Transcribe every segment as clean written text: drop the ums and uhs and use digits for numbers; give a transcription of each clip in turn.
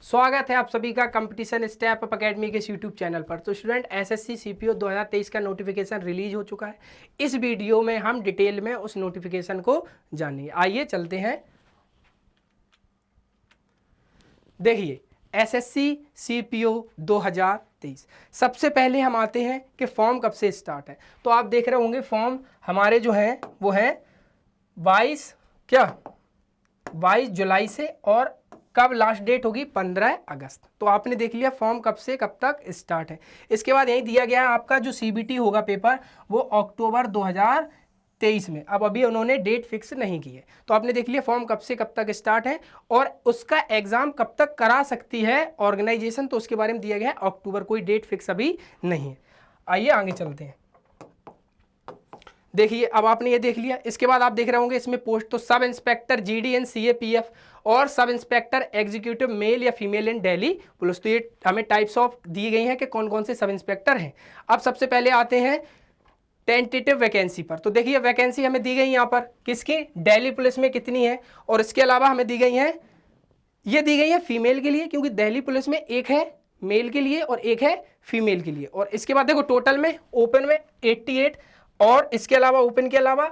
स्वागत है आप सभी का कंपटीशन स्टेप अप अकेडमी के यूट्यूब चैनल पर। तो स्टूडेंट एसएससी सीपीओ 2023 का नोटिफिकेशन रिलीज हो चुका है। इस वीडियो में हम डिटेल में उस नोटिफिकेशन को जानेंगे। आइए चलते हैं। देखिए एसएससी सीपीओ 2023, सबसे पहले हम आते हैं कि फॉर्म कब से स्टार्ट है। तो आप देख रहे होंगे फॉर्म हमारे जो हैं वो हैं 22 जुलाई से, और कब लास्ट डेट होगी 15 अगस्त। तो आपने देख लिया फॉर्म कब से कब तक स्टार्ट है। इसके बाद यही दिया गया है आपका जो सीबीटी होगा पेपर वो अक्टूबर 2023 में। अब अभी उन्होंने डेट फिक्स नहीं की है। तो आपने देख लिया फॉर्म कब से कब तक स्टार्ट है और उसका एग्जाम कब तक करा सकती है ऑर्गेनाइजेशन, तो उसके बारे में दिया गया है अक्टूबर। कोई डेट फिक्स अभी नहीं है। आइए आगे चलते हैं। देखिए अब आपने ये देख लिया। इसके बाद आप देख रहे होंगे इसमें पोस्ट, तो सब इंस्पेक्टर जीडीएन सीएपीएफ और सब इंस्पेक्टर एग्जीक्यूटिव मेल या फीमेल इन दिल्ली पुलिस। तो ये हमें टाइप्स ऑफ दी गई हैं कि कौन कौन से सब इंस्पेक्टर हैं। अब सबसे पहले आते हैं टेंटेटिव वैकेंसी पर। तो देखिए वैकेंसी हमें दी गई यहाँ पर किसकी, दिल्ली पुलिस में कितनी है, और इसके अलावा हमें दी गई है, ये दी गई है फीमेल के लिए, क्योंकि दिल्ली पुलिस में एक है मेल के लिए और एक है फीमेल के लिए। और इसके बाद देखो टोटल में ओपन में 88, और इसके अलावा ओपन के अलावा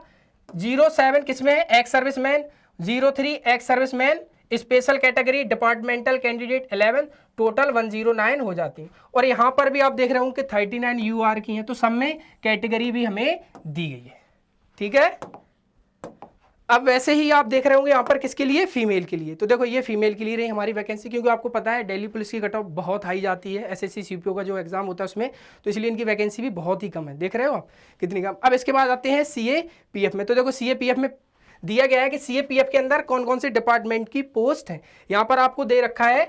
07 किसमें है, ex serviceman, 03 ex serviceman, special category departmental candidate 11, total 109 हो जाती है। और यहाँ पर भी आप देख रहे हो कि 39 यूआर की हैं, तो सब में कैटेगरी भी हमें दी गई है। ठीक है। अब वैसे ही आप देख रहे होंगे यहाँ पर किसके लिए, फीमेल के लिए। तो देखो ये फीमेल के लिए रही हमारी वैकेंसी, क्योंकि आपको पता है दिल्ली पुलिस की कट ऑफ बहुत हाई जाती है एसएससी सीपीओ का जो एग्जाम होता है उसमें, तो इसलिए इनकी वैकेंसी भी बहुत ही कम है। देख रहे हो आप कितनी कम। अब इसके बाद आते हैं सीएपीएफ में। तो देखो सीएपीएफ में दिया गया है कि सीएपीएफ के अंदर कौन कौन से डिपार्टमेंट की पोस्ट है। यहाँ पर आपको दे रखा है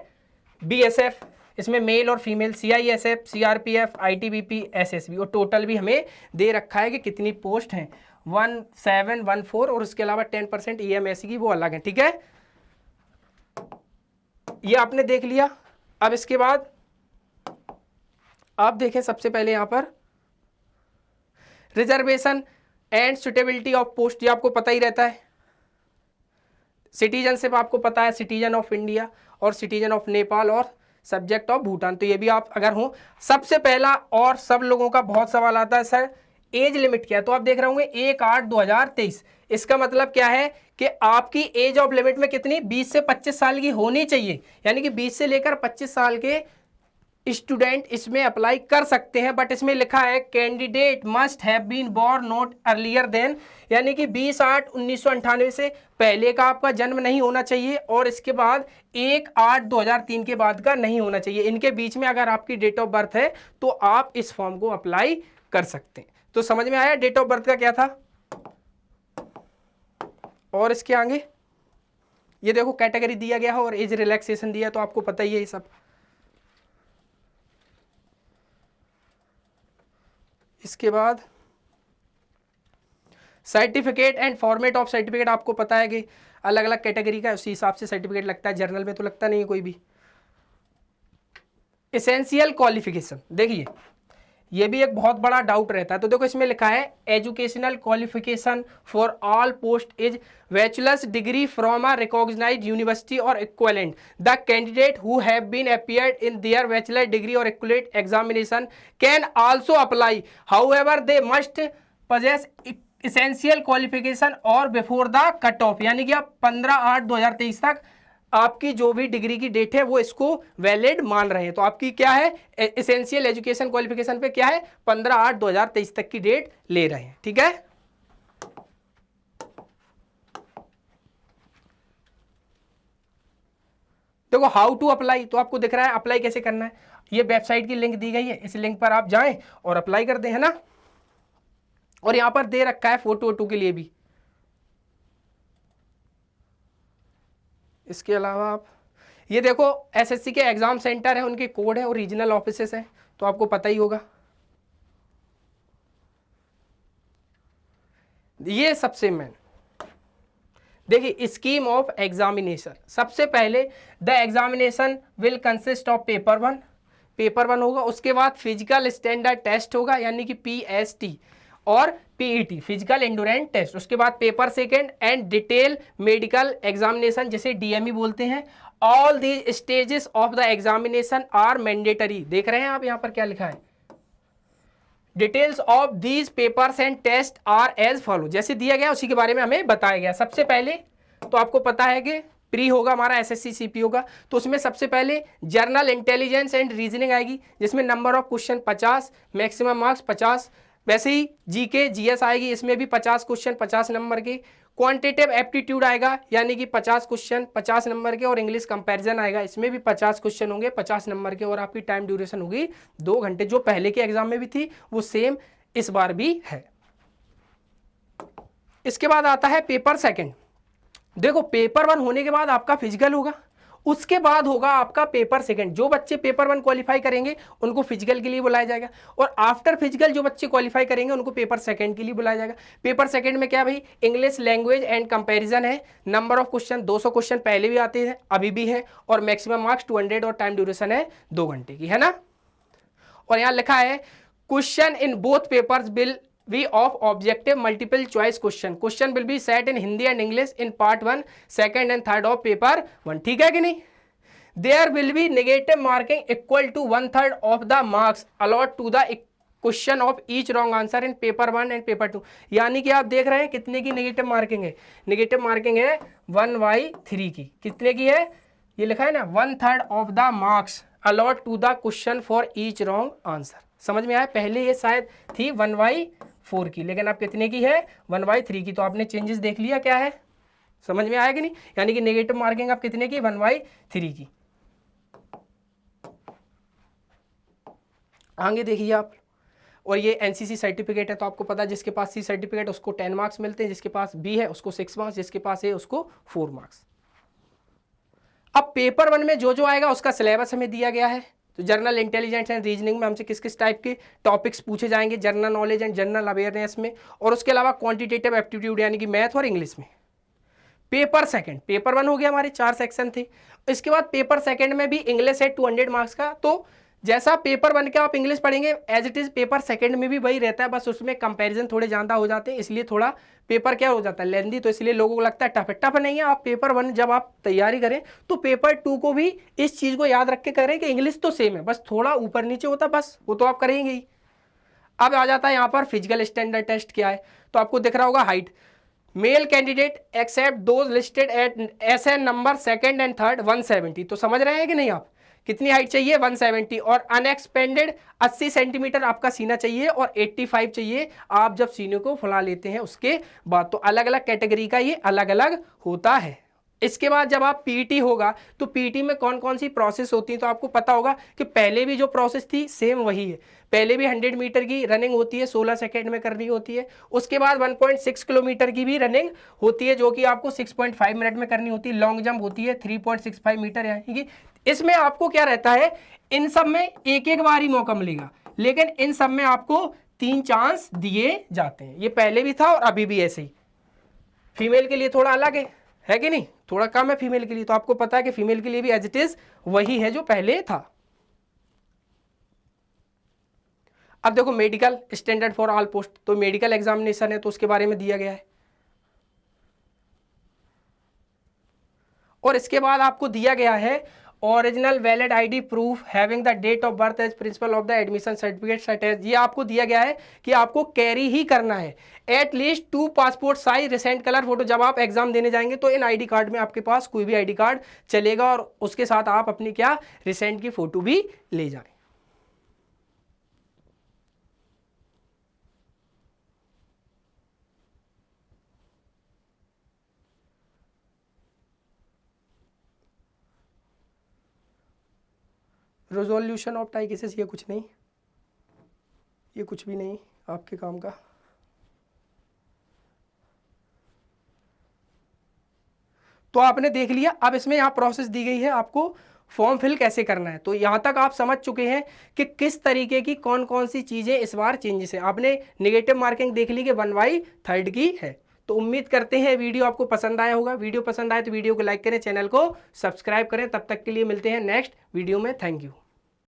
बीएसएफ, इसमें मेल और female, CISF, CRPF, ITBP, SSB, और टोटल भी हमें दे रखा है कि कितनी पोस्ट हैं 1714, और उसके अलावा 10% ईएमएससी की वो अलग है। ठीक है, ये आपने देख लिया। अब इसके बाद आप देखें सबसे पहले यहां पर reservation and suitability of post, ये आपको पता ही रहता है। सिटीजनशिप आपको पता है, सिटीजन ऑफ इंडिया और सिटीजन ऑफ नेपाल और सब्जेक्ट ऑफ भूटान, तो ये भी आप अगर हो। सबसे पहला और सब लोगों का बहुत सवाल आता है सर एज लिमिट क्या है। तो आप देख रहे होंगे 1/8/2023। इसका मतलब क्या है कि आपकी एज ऑफ लिमिट में कितनी, 20 से 25 साल की होनी चाहिए। यानी कि 20 से लेकर 25 साल के स्टूडेंट इसमें अप्लाई कर सकते हैं। बट इसमें लिखा है candidate must have been born not earlier than, यानी कि 20/8/1998 से पहले का आपका जन्म नहीं होना चाहिए, और इसके बाद 1/8/2003 के बाद का नहीं होना चाहिए। इनके बीच में अगर आपकी डेट ऑफ बर्थ है तो आप इस फॉर्म को अप्लाई कर सकते हैं। तो समझ में आया डेट ऑफ बर्थ का क्या था। और इसके आगे ये देखो कैटेगरी दिया गया है और एज रिलैक्सेशन दिया, तो आपको पता ही है ये सब। इसके बाद certificate and format of certificate, आपको पता है कि अलग अलग कैटेगरी का उसी हिसाब से सर्टिफिकेट लगता है। जर्नल में तो लगता नहीं है कोई भी। एसेंशियल क्वालिफिकेशन, देखिए ये भी एक बहुत बड़ा डाउट रहता है। तो देखो इसमें लिखा है educational qualification for all post is bachelor's degree from a recognized university or equivalent. The candidate who have been appeared in their bachelor degree or equivalent examination can also apply, however they must possess essential qualification or before the cut off. यानी कि आप 15/8/2023 तक आपकी जो भी degree की date है वो इसको वैलिड मान रहे हैं। तो आपकी क्या है एसेंशियल एजुकेशन क्वालिफिकेशन पे क्या है 15/8/2023 तक की डेट ले रहे हैं। ठीक है। देखो हाउ टू अप्लाई, तो आपको दिख रहा है अप्लाई कैसे करना है। ये वेबसाइट की लिंक दी गई है, इस लिंक पर आप जाएं और अप्लाई कर दें, है ना। और यहां पर दे रखा है फोटो के लिए भी। इसके अलावा आप ये देखो एसएससी के एग्जाम सेंटर है, उनके कोड है और रीजनल ऑफिसेस हैं, तो आपको पता ही होगा। ये सबसे मेन देखिए स्कीम ऑफ एग्जामिनेशन। सबसे पहले the examination will consist of paper 1 होगा, उसके बाद फिजिकल स्टैंडर्ड टेस्ट होगा यानी कि पीएसटी, और पीईटी फिजिकल एंडोरेंस टेस्ट, उसके बाद paper 2 and detail medical examination जिसे डीएमई बोलते हैं, all the stages of the examination are mandatory. देख रहे हैं आप यहां पर क्या लिखा है, details of these papers and test are as follow, जैसे दिया गया उसी के बारे में हमें बताया गया। सबसे पहले तो आपको पता है कि प्री होगा हमारा एसएससी सीपीओ का, तो उसमें सबसे पहले जर्नल इंटेलिजेंस एंड रीजनिंग आएगी, जिसमें number of question 50, maximum marks 50। वैसे ही जीके जीएस आएगी, इसमें भी 50 क्वेश्चन 50 नंबर के। क्वांटिटेटिव एप्टीट्यूड आएगा, यानी कि 50 क्वेश्चन 50 नंबर के, और इंग्लिश कंपैरिजन आएगा, इसमें भी 50 क्वेश्चन होंगे 50 नंबर के, और आपकी टाइम ड्यूरेशन होगी 2 घंटे। जो पहले के एग्जाम में भी थी वो सेम इस बार भी है। इसके बाद आता है पेपर सेकंड। देखो पेपर 1 होने के बाद आपका फिजिकल होगा, उसके बाद होगा आपका पेपर सेकंड। जो बच्चे पेपर 1 क्वालिफाई करेंगे उनको फिजिकल के लिए बुलाया जाएगा, और आफ्टर फिजिकल जो बच्चे क्वालिफाई करेंगे उनको पेपर सेकंड के लिए बुलाया जाएगा। पेपर सेकंड में क्या भाई, इंग्लिश लैंग्वेज एंड कंपैरिजन है। नंबर ऑफ क्वेश्चन 200 क्वेश्चन पहले भी आते हैं, अभी भी है, और मैक्सिमम मार्क्स 200, और टाइम ड्यूरेशन है 2 घंटे की, है ना। और यहाँ लिखा है question in both papers will be of objective multiple choice question will be set in Hindi and English in part 1, 2nd and 3rd of paper 1। ठीक है कि नहीं। There will be negative marking equal to 1/3 of the marks allowed to the question of each wrong answer in paper 1 and paper 2। यानी कि आप देख रहे हैं कितने की नेगेटिव मार्किंग है, नेगेटिव मार्किंग है 1/3 की। कितने की है, ये लिखा है ना, 1/3 of the marks allowed to the question for each wrong answer। समझ में आया। पहले ये शायद थी 1/4 की, लेकिन अब कितने की है, 1/3 की। तो आपने चेंजेस देख लिया क्या है, समझ में आया कि नहीं। यानी कि नेगेटिव मार्किंग अब कितने की, 1/3 की। आगे देखिए आप, और ये एनसीसी सर्टिफिकेट है, तो आपको पता है जिसके पास सी सर्टिफिकेट उसको 10 मार्क्स मिलते हैं, जिसके पास बी है उसको 6 मार्क्स, जिसके पास है उसको 4 मार्क्स। अब पेपर 1 में जो जो आएगा उसका सिलेबस हमें दिया गया है। तो जनरल इंटेलिजेंस एंड रीजनिंग में हमसे किस किस टाइप के टॉपिक्स पूछे जाएंगे, general knowledge and general awareness में, और उसके अलावा क्वांटिटेटिव एप्टीट्यूड यानी कि मैथ और इंग्लिश में। पेपर सेकंड, पेपर 1 हो गया, हमारे 4 सेक्शन थे। इसके बाद पेपर सेकंड में भी इंग्लिश है 200 मार्क्स का। तो जैसा पेपर 1 का आप इंग्लिश पढ़ेंगे as it is paper second में भी वही रहता है, बस उसमें कंपैरिजन थोड़े ज़्यादा हो जाते हैं, इसलिए थोड़ा पेपर क्या हो जाता है, लेंदी। तो इसलिए लोगों को लगता है टफ है, टफ नहीं है। आप पेपर 1 जब आप तैयारी करें तो पेपर 2 को भी इस चीज़ को याद रख के करें कि इंग्लिश तो सेम है, बस थोड़ा ऊपर नीचे होता, बस वो तो आप करेंगे ही। अब आ जाता है यहाँ पर फिजिकल स्टैंडर्ड टेस्ट क्या है, तो आपको दिख रहा होगा height. Male candidate except those listed at SN नंबर 2nd and 3rd 170। तो समझ रहे हैं कि नहीं आप, कितनी हाइट चाहिए, 170, और अनएक्सपेंडेड 80 सेंटीमीटर आपका सीना चाहिए, और 85 चाहिए आप जब सीने को फुला लेते हैं उसके बाद। तो अलग अलग कैटेगरी का ये अलग अलग होता है। इसके बाद जब आप पीटी होगा तो पीटी में कौन कौन सी प्रोसेस होती है, तो आपको पता होगा कि पहले भी जो प्रोसेस थी सेम वही है। पहले भी 100 मीटर की रनिंग होती है, 16 सेकेंड में करनी होती है। उसके बाद 1.6 किलोमीटर की भी रनिंग होती है, जो कि आपको 6.5 मिनट में करनी होती है। लॉन्ग जंप होती है 3.65 मीटर, यानी कि इसमें आपको क्या रहता है, इन सब में एक एक बार ही मौका मिलेगा, लेकिन इन सब में आपको 3 चांस दिए जाते हैं। ये पहले भी था और अभी भी ऐसे ही। फीमेल के लिए थोड़ा अलग है कि नहीं, थोड़ा कम है फीमेल के लिए। तो आपको पता है कि फीमेल के लिए भी एज इट इज वही है जो पहले था। अब देखो medical standard for all post, तो मेडिकल एग्जामिनेशन है तो उसके बारे में दिया गया है। और इसके बाद आपको दिया गया है original valid ID proof having the date of birth as principal of the admission certificate set age. ये आपको दिया गया है कि आपको कैरी ही करना है at least 2 passport size recent colour photo. जब आप एग्जाम देने जाएंगे तो इन आईडी कार्ड में आपके पास कोई भी आईडी कार्ड चलेगा, और उसके साथ आप अपनी क्या रिसेंट की फोटो भी ले जाएं। रेजोल्यूशन ऑफ टाई केसेस, ये कुछ नहीं, ये कुछ भी नहीं आपके काम का। तो आपने देख लिया। अब इसमें यहाँ प्रोसेस दी गई है आपको फॉर्म फिल कैसे करना है। तो यहाँ तक आप समझ चुके हैं कि किस तरीके की कौन कौन सी चीज़ें इस बार चेंजेस है। आपने नेगेटिव मार्किंग देख ली कि 1/3 की है। तो उम्मीद करते हैं वीडियो आपको पसंद आया होगा। वीडियो पसंद आए तो वीडियो को लाइक करें, चैनल को सब्सक्राइब करें। तब तक के लिए मिलते हैं नेक्स्ट वीडियो में। Thank you.